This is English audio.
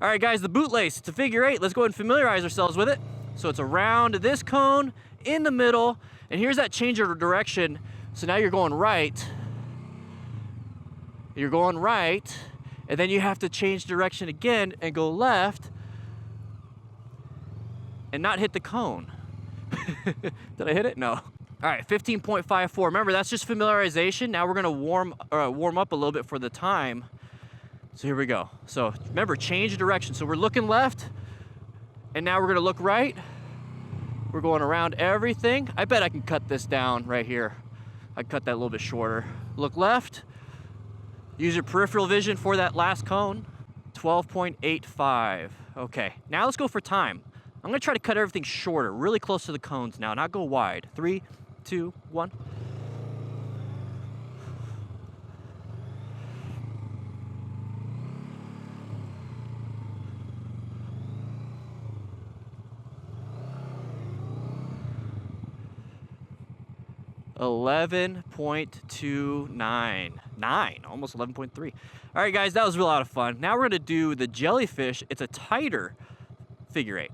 All right, guys, the bootlace, it's a figure 8. Let's go ahead and familiarize ourselves with it. So it's around this cone, in the middle, and here's that change of direction. So now you're going right. You're going right, and then you have to change direction again and go left and not hit the cone. Did I hit it? No. All right, 15.54. Remember, that's just familiarization. Now we're gonna warm up a little bit for the time. So here we go. So remember, change direction. So we're looking left, and now we're gonna look right. We're going around everything. I bet I can cut this down right here. I cut that a little bit shorter. Look left. Use your peripheral vision for that last cone. 12.85. Okay, now let's go for time. I'm gonna try to cut everything shorter, really close to the cones now, not go wide. 3, 2, 1. $11.29. Almost 11.3. All right, guys, that was a lot of fun. Now we're gonna do the jellyfish. It's a tighter figure 8.